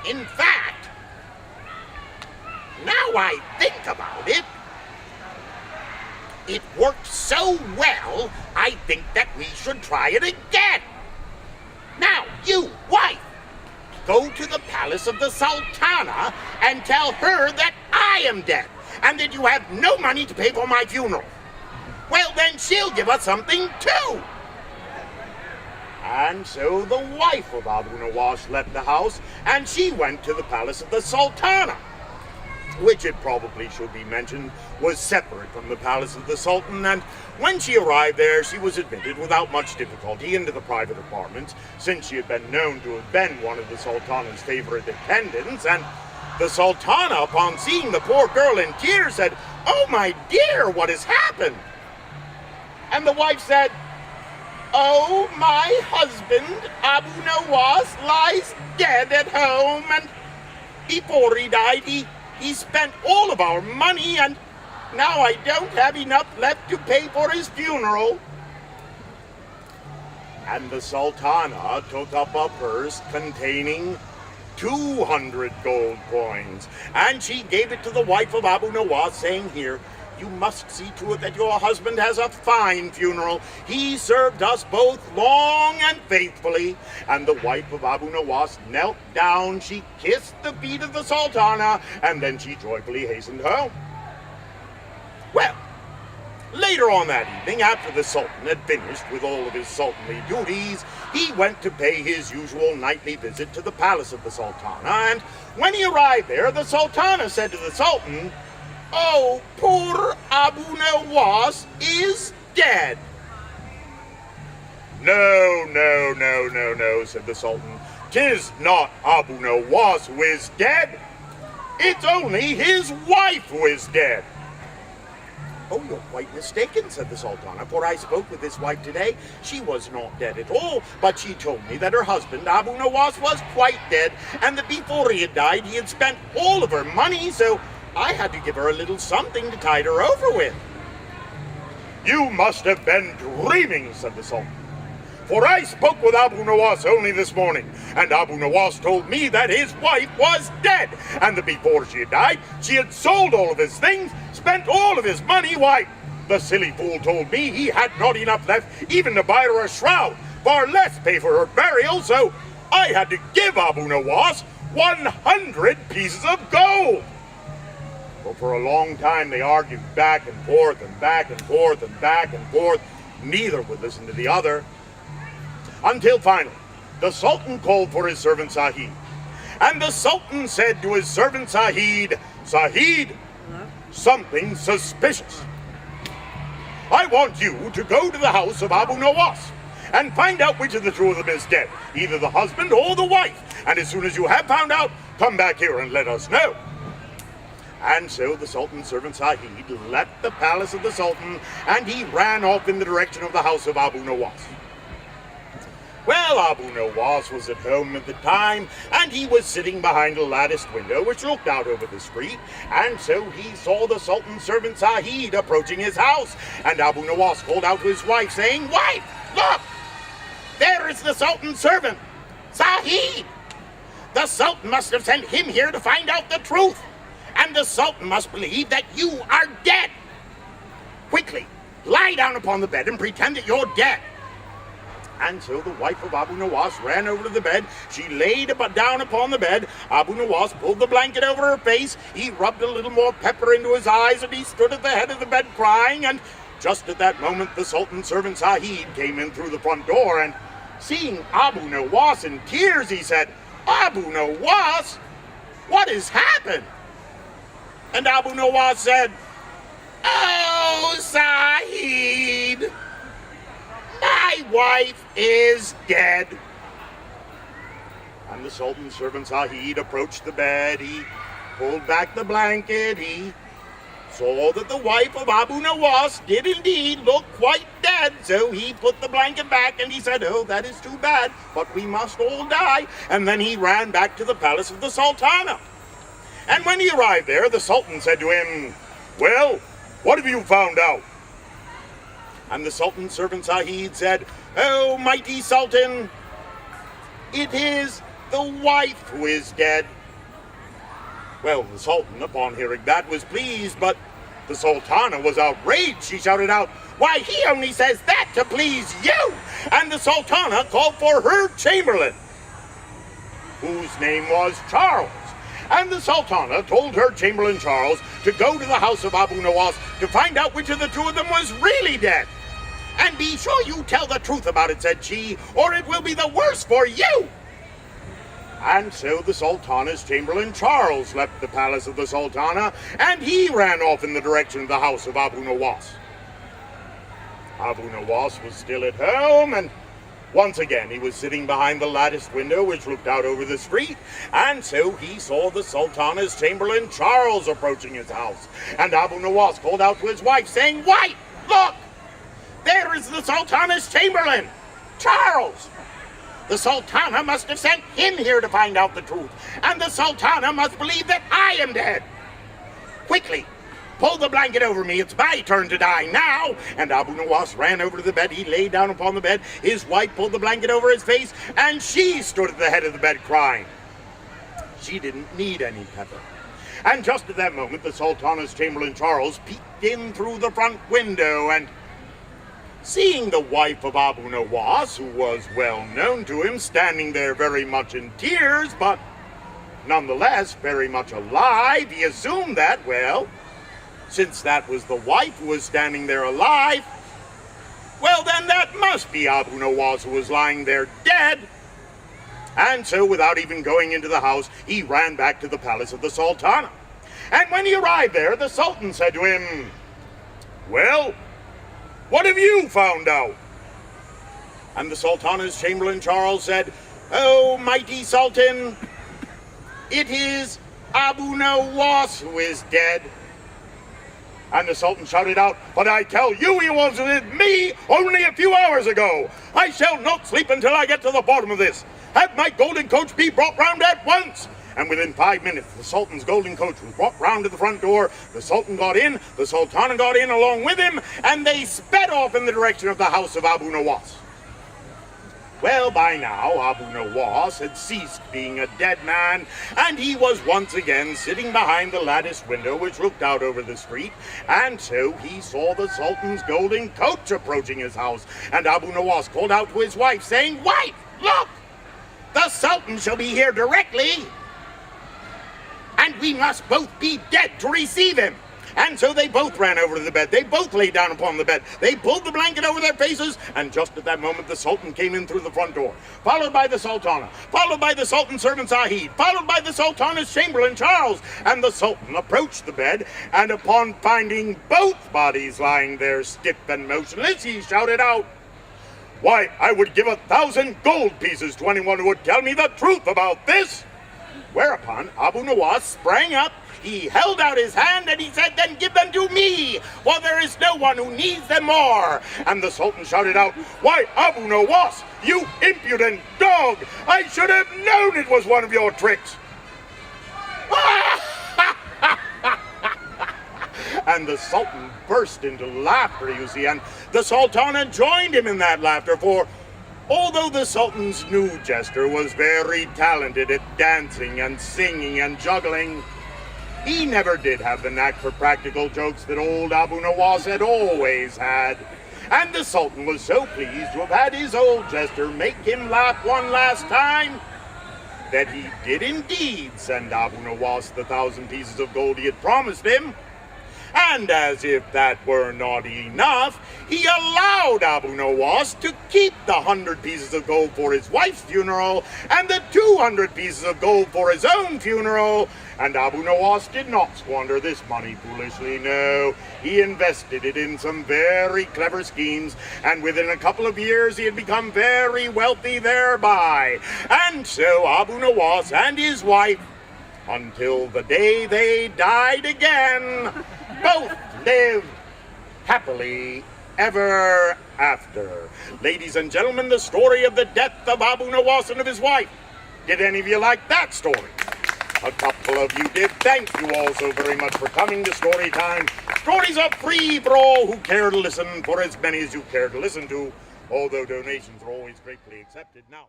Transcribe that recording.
In fact, now I think about it, it worked so well, I think that we should try it again. Now, you, wife, go to the palace of the Sultana and tell her that I am dead and that you have no money to pay for my funeral. Well, then she'll give us something too. And so the wife of Abu Nowas left the house and she went to the palace of the Sultana, which it probably should be mentioned was separate from the palace of the Sultan, and when she arrived there she was admitted without much difficulty into the private apartments, since she had been known to have been one of the Sultana's favorite attendants. And the Sultana, upon seeing the poor girl in tears, said, "Oh my dear, what has happened?" And the wife said, "Oh, my husband Abu Nowas lies dead at home, and before he died he spent all of our money, and now I don't have enough left to pay for his funeral." And the Sultana took up a purse containing 200 gold coins, and she gave it to the wife of Abu Nowas, saying, "Here, you must see to it that your husband has a fine funeral. He served us both long and faithfully." And the wife of Abu Nowas knelt down, she kissed the feet of the Sultana, and then she joyfully hastened home. Well, later on that evening, after the Sultan had finished with all of his sultanly duties, he went to pay his usual nightly visit to the palace of the Sultana, and when he arrived there, the Sultana said to the Sultan, "Oh, poor Abu Nowas is dead." "No, no, no, no, no," said the Sultan. "'Tis not Abu Nowas who is dead. It's only his wife who is dead." "Oh, you're quite mistaken," said the Sultana, "for I spoke with his wife today. She was not dead at all, but she told me that her husband, Abu Nowas, was quite dead, and that before he had died, he had spent all of her money, so I had to give her a little something to tide her over with." "You must have been dreaming," said the Sultan, "for I spoke with Abu Nowas only this morning, and Abu Nowas told me that his wife was dead, and that before she had died, she had sold all of his things, spent all of his money. Why, the silly fool told me he had not enough left even to buy her a shroud, far less pay for her burial, so I had to give Abu Nowas 100 pieces of gold." Well, for a long time they argued back and forth and back and forth and back and forth. Neither would listen to the other. Until finally, the Sultan called for his servant Sahid. And the Sultan said to his servant Sahid, "Sahid, something suspicious. I want you to go to the house of Abu Nowas and find out which of the two of them is dead, either the husband or the wife. And as soon as you have found out, come back here and let us know." And so the Sultan's servant Sahid left the palace of the Sultan, and he ran off in the direction of the house of Abu Nowas. Well, Abu Nowas was at home at the time, and he was sitting behind a latticed window which looked out over the street, and so he saw the Sultan's servant Sahid approaching his house, and Abu Nowas called out to his wife, saying, "Wife, look! There is the Sultan's servant, Sahid! The Sultan must have sent him here to find out the truth, and the Sultan must believe that you are dead. Quickly, lie down upon the bed and pretend that you're dead." And so the wife of Abu Nowas ran over to the bed. She laid down upon the bed. Abu Nowas pulled the blanket over her face. He rubbed a little more pepper into his eyes, and he stood at the head of the bed crying. And just at that moment, the Sultan's servant Sahid came in through the front door, and seeing Abu Nowas in tears, he said, "Abu Nowas, what has happened?" And Abu Nowas said, "Oh, Sahid, my wife is dead." And the Sultan's servant Sahid approached the bed. He pulled back the blanket. He saw that the wife of Abu Nowas did indeed look quite dead. So he put the blanket back and he said, "Oh, that is too bad, but we must all die." And then he ran back to the palace of the Sultana. And when he arrived there, the Sultan said to him, "Well, what have you found out?" And the Sultan's servant Sahid said, "Oh, mighty Sultan, it is the wife who is dead. Well, the Sultan, upon hearing that, was pleased, but the Sultana was outraged. She shouted out, "Why, he only says that to please you!" And the Sultana called for her chamberlain, whose name was Charles. And the Sultana told her chamberlain Charles to go to the house of Abu Nowas to find out which of the two of them was really dead. "And be sure you tell the truth about it," said she, "or it will be the worse for you." And so the Sultana's chamberlain Charles left the palace of the Sultana, and he ran off in the direction of the house of Abu Nowas. Abu Nowas was still at home, and once again he was sitting behind the latticed window which looked out over the street, and so he saw the Sultana's chamberlain Charles approaching his house. And Abu Nowas called out to his wife, saying, "Wife, look! There is the Sultana's chamberlain, Charles! The Sultana must have sent him here to find out the truth, and the Sultana must believe that I am dead. Quickly, pull the blanket over me. It's my turn to die now." And Abu Nowas ran over to the bed. He lay down upon the bed. His wife pulled the blanket over his face, and she stood at the head of the bed crying. She didn't need any pepper. And just at that moment, the Sultana's chamberlain Charles peeked in through the front window, and seeing the wife of Abu Nowas, who was well known to him, standing there very much in tears, but nonetheless very much alive, he assumed that, well, since that was the wife who was standing there alive, well, then that must be Abu Nowas who was lying there dead. And so, without even going into the house, he ran back to the palace of the Sultana. And when he arrived there, the Sultan said to him, "Well, what have you found out?" And the Sultana's chamberlain Charles said, "Oh, mighty Sultan, it is Abu Nowas who is dead." And the Sultan shouted out, "But I tell you, he was with me only a few hours ago. I shall not sleep until I get to the bottom of this. Have my golden coach be brought round at once." And within 5 minutes, the Sultan's golden coach was brought round to the front door. The Sultan got in, the Sultana got in along with him, and they sped off in the direction of the house of Abu Nowas. Well, by now, Abu Nowas had ceased being a dead man, and he was once again sitting behind the latticed window which looked out over the street, and so he saw the Sultan's golden coach approaching his house. And Abu Nowas called out to his wife, saying, "Wife, look! The Sultan shall be here directly, and we must both be dead to receive him." And so they both ran over to the bed. They both lay down upon the bed. They pulled the blanket over their faces, and just at that moment the Sultan came in through the front door, followed by the Sultana, followed by the Sultan's servant Zahid, followed by the Sultana's chamberlain Charles. And the Sultan approached the bed, and upon finding both bodies lying there stiff and motionless, he shouted out, "Why, I would give 1,000 gold pieces to anyone who would tell me the truth about this." Whereupon Abu Nowas sprang up, he held out his hand, and he said, "Then give them to me, for there is no one who needs them more." And the Sultan shouted out, "Why, Abu Nowas, you impudent dog! I should have known it was one of your tricks." And the Sultan burst into laughter, you see, and the Sultana joined him in that laughter, for although the Sultan's new jester was very talented at dancing and singing and juggling, he never did have the knack for practical jokes that old Abu Nowas had always had. And the Sultan was so pleased to have had his old jester make him laugh one last time that he did indeed send Abu Nowas the 1,000 pieces of gold he had promised him. And as if that were not enough, he allowed Abu Nowas to keep the 100 pieces of gold for his wife's funeral and the 200 pieces of gold for his own funeral. And Abu Nowas did not squander this money foolishly, no. He invested it in some very clever schemes, and within a couple of years he had become very wealthy thereby. And so Abu Nowas and his wife, until the day they died again, both lived happily ever after. Ladies and gentlemen, the story of the death of Abu Nowas and of his wife. Did any of you like that story? A couple of you did. Thank you all so very much for coming to Storytime. Stories are free for all who care to listen, for as many as you care to listen to, although donations are always gratefully accepted. Now,